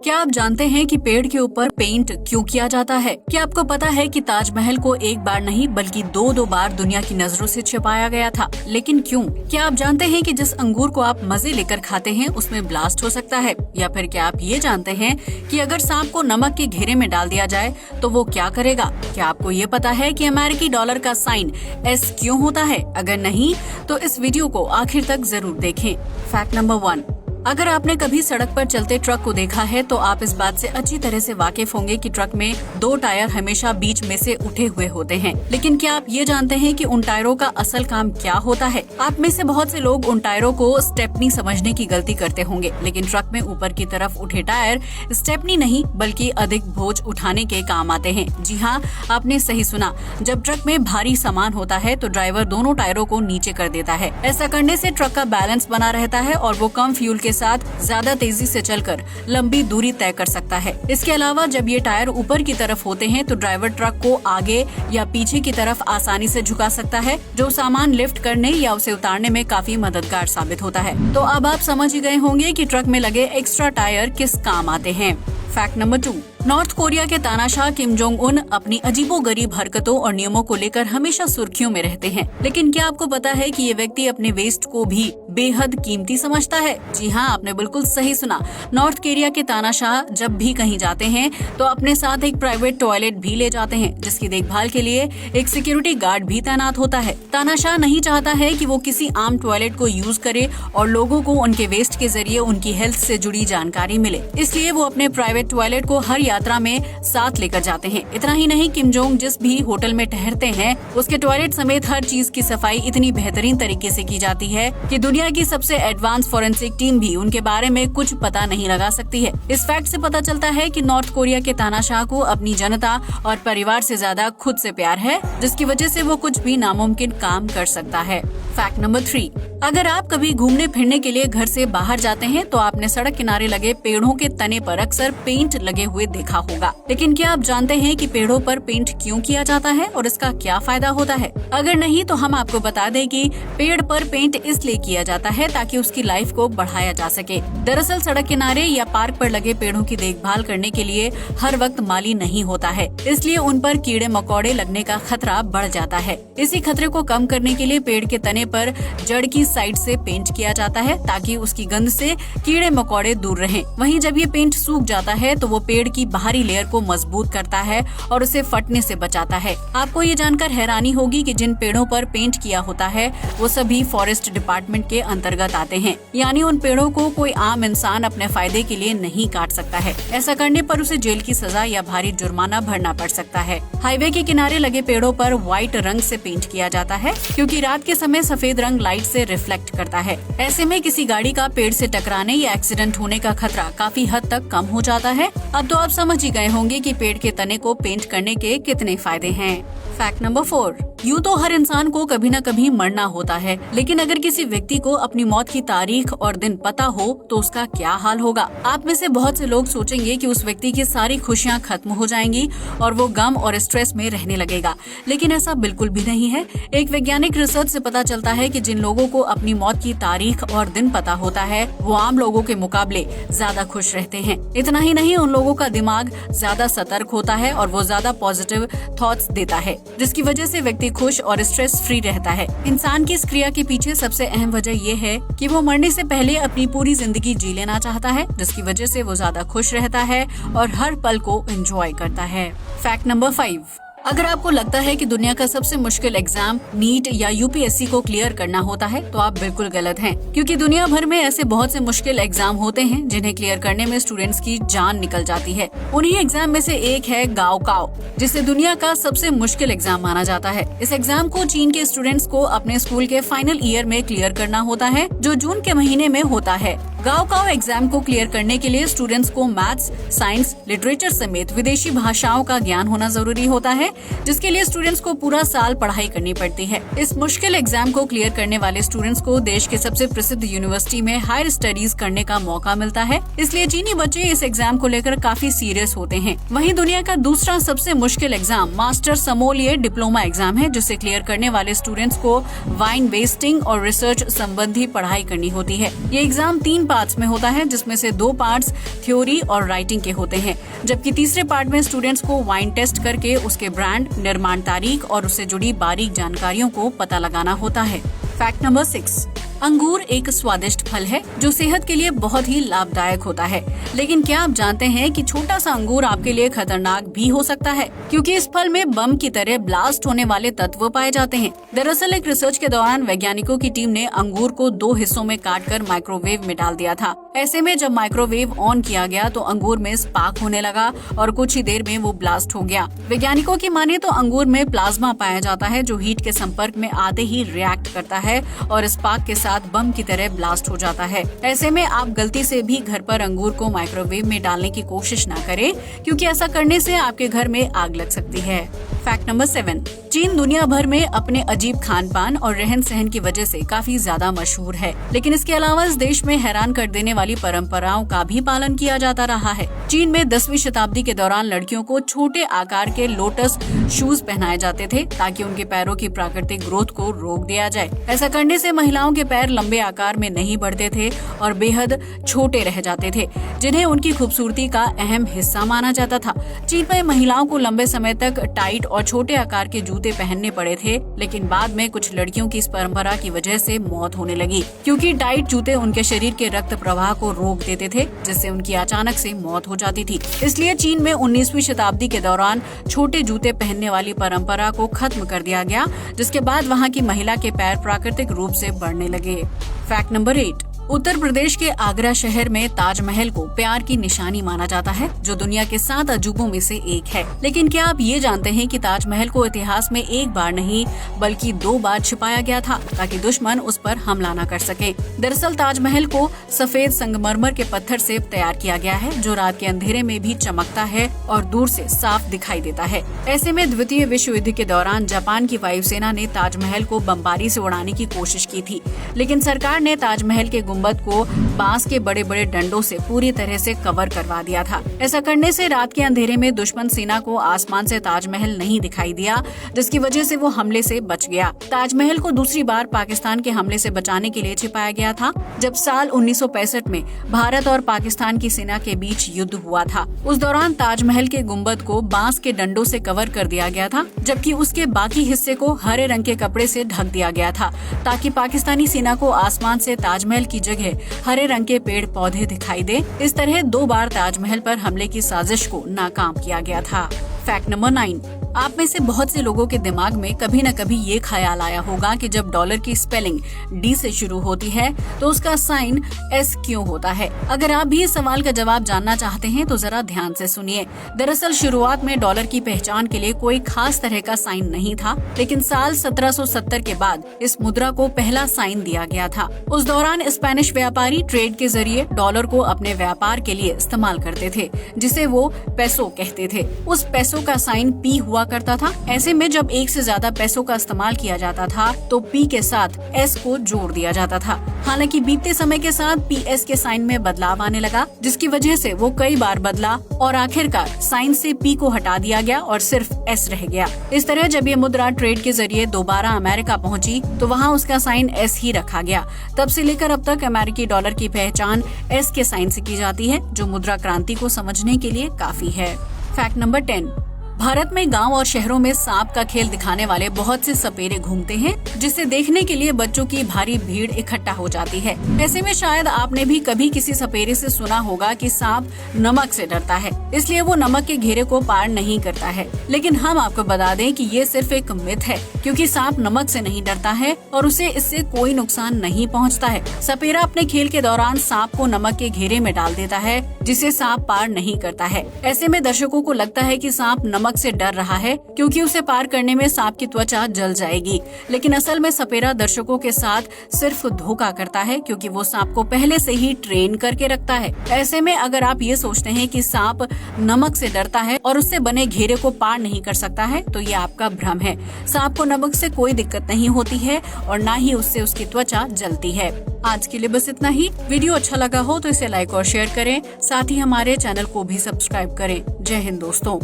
क्या आप जानते हैं कि पेड़ के ऊपर पेंट क्यों किया जाता है? क्या आपको पता है कि ताजमहल को एक बार नहीं बल्कि दो बार दुनिया की नजरों से छिपाया गया था, लेकिन क्यों? क्या आप जानते हैं कि जिस अंगूर को आप मजे लेकर खाते हैं उसमें ब्लास्ट हो सकता है? या फिर क्या आप ये जानते हैं कि अगर सांप को नमक के घेरे में डाल दिया जाए तो वो क्या करेगा? क्या आपको ये पता है कि अमेरिकी डॉलर का साइन S क्यों होता है? अगर नहीं तो इस वीडियो को आखिर तक जरूर देखें। फैक्ट नंबर 1, अगर आपने कभी सड़क पर चलते ट्रक को देखा है तो आप इस बात से अच्छी तरह से वाकिफ होंगे कि ट्रक में 2 टायर हमेशा बीच में से उठे हुए होते हैं। लेकिन क्या आप ये जानते हैं कि उन टायरों का असल काम क्या होता है? आप में से बहुत से लोग उन टायरों को स्टेपनी समझने की गलती करते होंगे, लेकिन ट्रक में ऊपर की तरफ उठे टायर स्टेपनी नहीं बल्कि अधिक बोझ उठाने के काम आते हैं। जी हाँ, आपने सही सुना। जब ट्रक में भारी सामान होता है तो ड्राइवर दोनों टायरों को नीचे कर देता है। ऐसा करने से ट्रक का बैलेंस बना रहता है और वो कम फ्यूल के साथ ज्यादा तेजी से चलकर लंबी दूरी तय कर सकता है। इसके अलावा जब ये टायर ऊपर की तरफ होते हैं तो ड्राइवर ट्रक को आगे या पीछे की तरफ आसानी से झुका सकता है, जो सामान लिफ्ट करने या उसे उतारने में काफी मददगार साबित होता है। तो अब आप समझ ही गए होंगे कि ट्रक में लगे एक्स्ट्रा टायर किस काम आते हैं। फैक्ट नंबर 2, नॉर्थ कोरिया के तानाशाह किम जोंग उन अपनी अजीबोगरीब हरकतों और नियमों को लेकर हमेशा सुर्खियों में रहते हैं। लेकिन क्या आपको पता है कि ये व्यक्ति अपने वेस्ट को भी बेहद कीमती समझता है? जी हाँ, आपने बिल्कुल सही सुना। नॉर्थ कोरिया के तानाशाह जब भी कहीं जाते हैं तो अपने साथ एक प्राइवेट टॉयलेट भी ले जाते हैं, जिसकी देखभाल के लिए एक सिक्योरिटी गार्ड भी तैनात होता है। तानाशाह नहीं चाहता है कि वो किसी आम टॉयलेट को यूज करे और लोगों को उनके वेस्ट के जरिए उनकी हेल्थ से जुड़ी जानकारी मिले, इसलिए वो अपने प्राइवेट टॉयलेट को हर यात्रा में साथ लेकर जाते हैं। इतना ही नहीं, किम जोंग जिस भी होटल में ठहरते हैं उसके टॉयलेट समेत हर चीज की सफाई इतनी बेहतरीन तरीके से की जाती है कि दुनिया की सबसे एडवांस फॉरेंसिक टीम भी उनके बारे में कुछ पता नहीं लगा सकती है। इस फैक्ट से पता चलता है कि नॉर्थ कोरिया के तानाशाह को अपनी जनता और परिवार से ज्यादा खुद से प्यार है, जिसकी वजह से वो कुछ भी नामुमकिन काम कर सकता है। फैक्ट नंबर 3, अगर आप कभी घूमने फिरने के लिए घर से बाहर जाते हैं तो आपने सड़क किनारे लगे पेड़ों के तने पर अक्सर पेंट लगे हुए देखा होगा। लेकिन क्या आप जानते हैं कि पेड़ों पर पेंट क्यों किया जाता है और इसका क्या फायदा होता है? अगर नहीं तो हम आपको बता दें कि पेड़ पर पेंट इसलिए किया जाता है ताकि उसकी लाइफ को बढ़ाया जा सके। दरअसल सड़क किनारे या पार्क पर लगे पेड़ों की देखभाल करने के लिए हर वक्त माली नहीं होता है, इसलिए उन पर कीड़े मकोड़े लगने का खतरा बढ़ जाता है। इसी खतरे को कम करने के लिए पेड़ के तने पर जड़ की साइड से पेंट किया जाता है ताकि उसकी गंध से कीड़े मकोड़े दूर रहें। वहीं जब ये पेंट सूख जाता है तो वो पेड़ की बाहरी लेयर को मजबूत करता है और उसे फटने से बचाता है। आपको ये जानकर हैरानी होगी कि जिन पेड़ों पर पेंट किया होता है वो सभी फॉरेस्ट डिपार्टमेंट के अंतर्गत आते हैं, यानी उन पेड़ों को कोई आम इंसान अपने फायदे के लिए नहीं काट सकता है। ऐसा करने पर उसे जेल की सजा या भारी जुर्माना भरना पड़ सकता है। हाईवे के किनारे लगे पेड़ों पर व्हाइट रंग से पेंट किया जाता है क्योंकि रात के समय सफेद रंग लाइट से रिफ्लेक्ट करता है। ऐसे में किसी गाड़ी का पेड़ से टकराने या एक्सीडेंट होने का खतरा काफी हद तक कम हो जाता है। अब तो आप समझ ही गए होंगे कि पेड़ के तने को पेंट करने के कितने फायदे हैं। फैक्ट नंबर 4, यूँ तो हर इंसान को कभी न कभी मरना होता है, लेकिन अगर किसी व्यक्ति को अपनी मौत की तारीख और दिन पता हो तो उसका क्या हाल होगा? आप में से बहुत से लोग सोचेंगे कि उस व्यक्ति की सारी खुशियां खत्म हो जाएंगी और वो गम और स्ट्रेस में रहने लगेगा, लेकिन ऐसा बिल्कुल भी नहीं है। एक वैज्ञानिक रिसर्च से पता चलता है कि जिन लोगों को अपनी मौत की तारीख और दिन पता होता है वो आम लोगों के मुकाबले ज्यादा खुश रहते हैं। इतना ही नहीं, उन लोगों का दिमाग ज्यादा सतर्क होता है और वो ज्यादा पॉजिटिव थॉट्स देता है, जिसकी वजह से व्यक्ति खुश और स्ट्रेस फ्री रहता है। इंसान की इस क्रिया के पीछे सबसे अहम वजह ये है कि वो मरने से पहले अपनी पूरी जिंदगी जी लेना चाहता है, जिसकी वजह से वो ज्यादा खुश रहता है और हर पल को एंजॉय करता है। फैक्ट नंबर 5, अगर आपको लगता है कि दुनिया का सबसे मुश्किल एग्जाम नीट या यूपीएससी को क्लियर करना होता है तो आप बिल्कुल गलत हैं, क्योंकि दुनिया भर में ऐसे बहुत से मुश्किल एग्जाम होते हैं जिन्हें क्लियर करने में स्टूडेंट्स की जान निकल जाती है। उन्हीं एग्जाम में से एक है गाओकाओ, जिसे दुनिया का सबसे मुश्किल एग्जाम माना जाता है। इस एग्जाम को चीन के स्टूडेंट्स को अपने स्कूल के फाइनल ईयर में क्लियर करना होता है, जो जून के महीने में होता है। गाओकाओ एग्जाम को क्लियर करने के लिए स्टूडेंट्स को मैथ्स, साइंस, लिटरेचर समेत विदेशी भाषाओं का ज्ञान होना जरूरी होता है, जिसके लिए स्टूडेंट्स को पूरा साल पढ़ाई करनी पड़ती है। इस मुश्किल एग्जाम को क्लियर करने वाले स्टूडेंट्स को देश के सबसे प्रसिद्ध यूनिवर्सिटी में हायर स्टडीज करने का मौका मिलता है, इसलिए चीनी बच्चे इस एग्जाम को लेकर काफी सीरियस होते हैं। वहीं दुनिया का दूसरा सबसे मुश्किल एग्जाम मास्टर समोलिए डिप्लोमा एग्जाम है, जिसे क्लियर करने वाले स्टूडेंट्स को वाइन वेस्टिंग और रिसर्च संबंधी पढ़ाई करनी होती है। ये एग्जाम 3 पार्ट्स में होता है, जिसमें से 2 पार्ट्स थ्योरी और राइटिंग के होते हैं, जबकि तीसरे पार्ट में स्टूडेंट्स को वाइन टेस्ट करके उसके ब्रांड, निर्माण तारीख और उससे जुड़ी बारीक जानकारियों को पता लगाना होता है। फैक्ट नंबर 6, अंगूर एक स्वादिष्ट फल है जो सेहत के लिए बहुत ही लाभदायक होता है। लेकिन क्या आप जानते हैं कि छोटा सा अंगूर आपके लिए खतरनाक भी हो सकता है, क्योंकि इस फल में बम की तरह ब्लास्ट होने वाले तत्व पाए जाते हैं। दरअसल एक रिसर्च के दौरान वैज्ञानिकों की टीम ने अंगूर को 2 हिस्सों में काटकर माइक्रोवेव में डाल दिया था। ऐसे में जब माइक्रोवेव ऑन किया गया तो अंगूर में स्पार्क होने लगा और कुछ ही देर में वो ब्लास्ट हो गया। वैज्ञानिकों की माने तो अंगूर में प्लाज्मा पाया जाता है जो हीट के संपर्क में आते ही रिएक्ट करता है और स्पार्क के साथ बम की तरह ब्लास्ट हो जाता है। ऐसे में आप गलती से भी घर पर अंगूर को माइक्रोवेव में डालने की कोशिश ना करें, क्योंकि ऐसा करने से आपके घर में आग लग सकती है। फैक्ट नंबर 7, चीन दुनिया भर में अपने अजीब खान पान और रहन सहन की वजह से काफी ज्यादा मशहूर है, लेकिन इसके अलावा इस देश में हैरान कर देने वाली परंपराओं का भी पालन किया जाता रहा है। चीन में 10वीं शताब्दी के दौरान लड़कियों को छोटे आकार के लोटस शूज पहनाए जाते थे ताकि उनके पैरों की प्राकृतिक ग्रोथ को रोक दिया जाए। ऐसा करने से महिलाओं के पैर लंबे आकार में नहीं बढ़ते थे और बेहद छोटे रह जाते थे, जिन्हें उनकी खूबसूरती का अहम हिस्सा माना जाता था। चीन में महिलाओं को लंबे समय तक टाइट और छोटे आकार के जूते पहनने पड़े थे, लेकिन बाद में कुछ लड़कियों की इस परंपरा की वजह से मौत होने लगी, क्योंकि टाइट जूते उनके शरीर के रक्त प्रवाह को रोक देते थे, जिससे उनकी अचानक से मौत हो जाती थी। इसलिए चीन में 19वीं शताब्दी के दौरान छोटे जूते पहनने वाली परंपरा को खत्म कर दिया गया, जिसके बाद वहाँ की महिला के पैर प्राकृतिक रूप से बढ़ने लगे। फैक्ट नंबर 8, उत्तर प्रदेश के आगरा शहर में ताजमहल को प्यार की निशानी माना जाता है, जो दुनिया के 7 अजूबों में से एक है। लेकिन क्या आप ये जानते हैं कि ताजमहल को इतिहास में एक बार नहीं बल्कि 2 बार छिपाया गया था ताकि दुश्मन उस पर हमला न कर सके। दरअसल ताजमहल को सफेद संगमरमर के पत्थर से तैयार किया गया है, जो रात के अंधेरे में भी चमकता है और दूर से साफ दिखाई देता है। ऐसे में द्वितीय विश्व युद्ध के दौरान जापान की वायुसेना ने ताजमहल को बमबारी से उड़ाने की कोशिश की थी, लेकिन सरकार ने ताजमहल के गुंबद को बांस के बड़े बड़े डंडों से पूरी तरह से कवर करवा दिया था। ऐसा करने से रात के अंधेरे में दुश्मन सेना को आसमान से ताजमहल नहीं दिखाई दिया, जिसकी वजह से वो हमले से बच गया। ताजमहल को दूसरी बार पाकिस्तान के हमले से बचाने के लिए छिपाया गया था, जब साल 1965 में भारत और पाकिस्तान की सेना के बीच युद्ध हुआ था। उस दौरान ताजमहल के गुंबद को बांस के डंडों से कवर कर दिया गया था, जबकि उसके बाकी हिस्से को हरे रंग के कपड़े से ढक दिया गया था, ताकि पाकिस्तानी सेना को आसमान से ताजमहल की जगह हरे रंग के पेड़ पौधे दिखाई दे। इस तरह 2 बार ताजमहल पर हमले की साजिश को नाकाम किया गया था। फैक्ट नंबर 9, आप में से बहुत से लोगों के दिमाग में कभी न कभी ये ख्याल आया होगा कि जब डॉलर की स्पेलिंग डी से शुरू होती है तो उसका साइन एस क्यों होता है। अगर आप भी इस सवाल का जवाब जानना चाहते हैं तो जरा ध्यान से सुनिए। दरअसल शुरुआत में डॉलर की पहचान के लिए कोई खास तरह का साइन नहीं था, लेकिन साल 1770 के बाद इस मुद्रा को पहला साइन दिया गया था। उस दौरान स्पेनिश व्यापारी ट्रेड के जरिए डॉलर को अपने व्यापार के लिए इस्तेमाल करते थे, जिसे वो पेसो कहते थे। उस पेसो का साइन पी हुआ करता था। ऐसे में जब एक से ज्यादा पैसों का इस्तेमाल किया जाता था तो पी के साथ एस को जोड़ दिया जाता था। हालांकि बीतते समय के साथ पी एस के साइन में बदलाव आने लगा, जिसकी वजह से वो कई बार बदला और आखिरकार साइन से पी को हटा दिया गया और सिर्फ एस रह गया। इस तरह जब ये मुद्रा ट्रेड के जरिए दोबारा अमेरिका पहुंची तो वहाँ उसका साइन एस ही रखा गया। तब से लेकर अब तक अमेरिकी डॉलर की पहचान एस के साइन से की जाती है, जो मुद्रा क्रांति को समझने के लिए काफी है। फैक्ट नंबर 10, भारत में गांव और शहरों में सांप का खेल दिखाने वाले बहुत से सपेरे घूमते हैं, जिसे देखने के लिए बच्चों की भारी भीड़ इकट्ठा हो जाती है। ऐसे में शायद आपने भी कभी किसी सपेरे से सुना होगा कि सांप नमक से डरता है, इसलिए वो नमक के घेरे को पार नहीं करता है। लेकिन हम आपको बता दें कि ये सिर्फ एक मिथ है, क्योंकि सांप नमक से नहीं डरता है और उसे इससे कोई नुकसान नहीं पहुँचता है। सपेरा अपने खेल के दौरान सांप को नमक के घेरे में डाल देता है, जिसे सांप पार नहीं करता है। ऐसे में दर्शकों को लगता है कि सांप नमक से डर रहा है, क्योंकि उसे पार करने में सांप की त्वचा जल जाएगी। लेकिन असल में सपेरा दर्शकों के साथ सिर्फ धोखा करता है, क्योंकि वो सांप को पहले से ही ट्रेन करके रखता है। ऐसे में अगर आप ये सोचते हैं कि सांप नमक से डरता है और उससे बने घेरे को पार नहीं कर सकता है, तो ये आपका भ्रम है। सांप को नमक से कोई दिक्कत नहीं होती है और न ही उससे उसकी त्वचा जलती है। आज के लिए बस इतना ही। वीडियो अच्छा लगा हो तो इसे लाइक और शेयर करें, साथ ही हमारे चैनल को भी सब्सक्राइब करें। जय हिंद दोस्तों।